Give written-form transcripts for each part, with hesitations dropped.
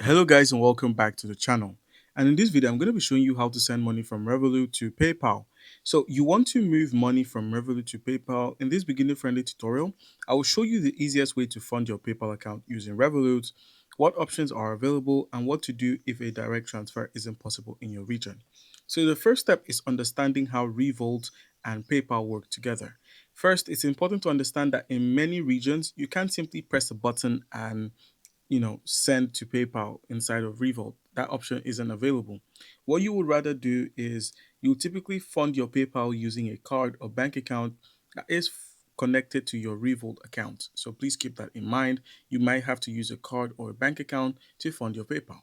Hello guys and welcome back to the channel. And in this video I'm going to be showing you how to send money from Revolut to PayPal. So you want to move money from Revolut to PayPal. In this beginner friendly tutorial, I will show you the easiest way to fund your PayPal account using Revolut, what options are available and what to do if a direct transfer isn't possible in your region. So the first step is understanding how Revolut and PayPal work together. First, it's important to understand that in many regions you can't simply press a button and send to PayPal inside of Revolt. That option isn't available. What you would rather do is you typically fund your PayPal using a card or bank account that is connected to your Revolt account. So please keep that in mind. You might have to use a card or a bank account to fund your PayPal.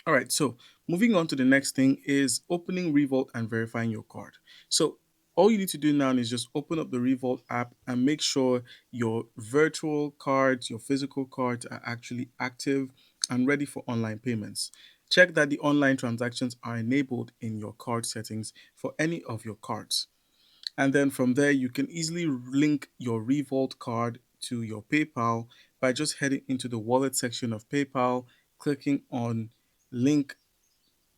All right, so moving on to the next thing is opening Revolt and verifying your card. So all you need to do now is just open up the Revolt app and make sure your virtual cards, your physical cards are actually active and ready for online payments. Check that the online transactions are enabled in your card settings for any of your cards. And then from there, you can easily link your Revolt card to your PayPal by just heading into the wallet section of PayPal, clicking on link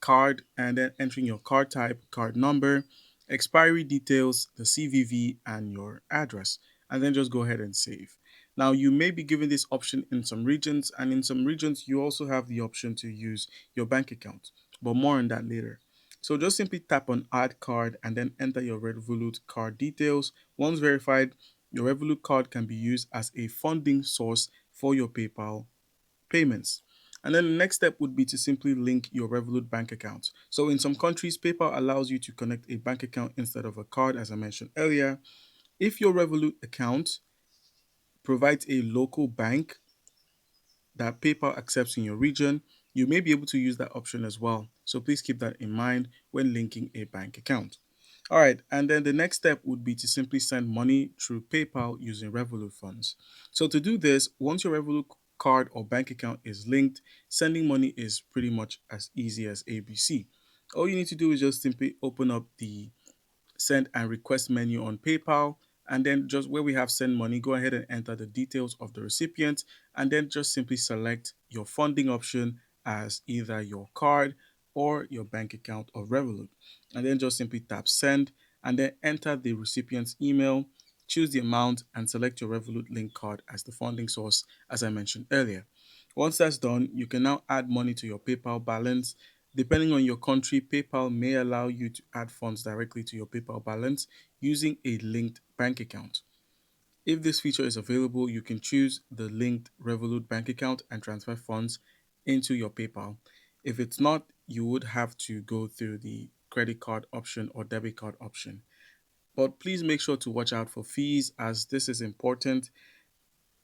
card and then entering your card type, card number, expiry details, the CVV, and your address. And then just go ahead and save. Now, you may be given this option in some regions, and in some regions, you also have the option to use your bank account, but more on that later. So just simply tap on add card and then enter your Revolut card details. Once verified, your Revolut card can be used as a funding source for your PayPal payments. And then the next step would be to simply link your Revolut bank account. So in some countries, PayPal allows you to connect a bank account instead of a card, as I mentioned earlier. If your Revolut account provides a local bank that PayPal accepts in your region, you may be able to use that option as well. So please keep that in mind when linking a bank account. All right, and then the next step would be to simply send money through PayPal using Revolut funds. So to do this, once your Revolut card or bank account is linked, sending money is pretty much as easy as ABC. All you need to do is just simply open up the send and request menu on PayPal. And then just where we have send money, go ahead and enter the details of the recipient and then just simply select your funding option as either your card or your bank account of Revolut. And then just simply tap send and then enter the recipient's email, choose the amount and select your Revolut link card as the funding source as I mentioned earlier. Once that's done, you can now add money to your PayPal balance. Depending on your country, PayPal may allow you to add funds directly to your PayPal balance using a linked bank account. If this feature is available, you can choose the linked Revolut bank account and transfer funds into your PayPal. If it's not, you would have to go through the credit card option or debit card option. But please make sure to watch out for fees as this is important.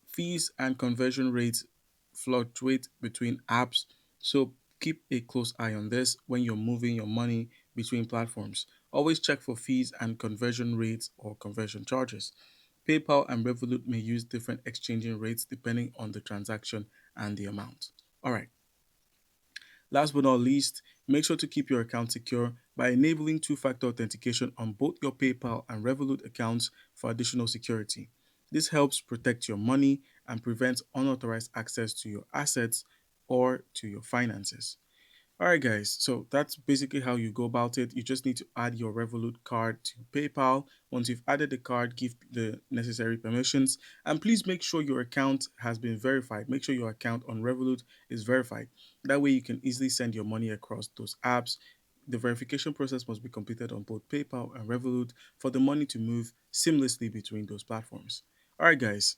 Fees and conversion rates fluctuate between apps, so keep a close eye on this when you're moving your money between platforms. Always check for fees and conversion rates or conversion charges. PayPal and Revolut may use different exchanging rates depending on the transaction and the amount. All right. Last but not least, make sure to keep your account secure by enabling two-factor authentication on both your PayPal and Revolut accounts for additional security. This helps protect your money and prevents unauthorized access to your assets or to your finances. All right, guys. So that's basically how you go about it. You just need to add your Revolut card to PayPal. Once you've added the card, give the necessary permissions. And please make sure your account has been verified. Make sure your account on Revolut is verified. That way you can easily send your money across those apps. The verification process must be completed on both PayPal and Revolut for the money to move seamlessly between those platforms. All right, guys.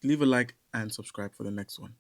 Leave a like and subscribe for the next one.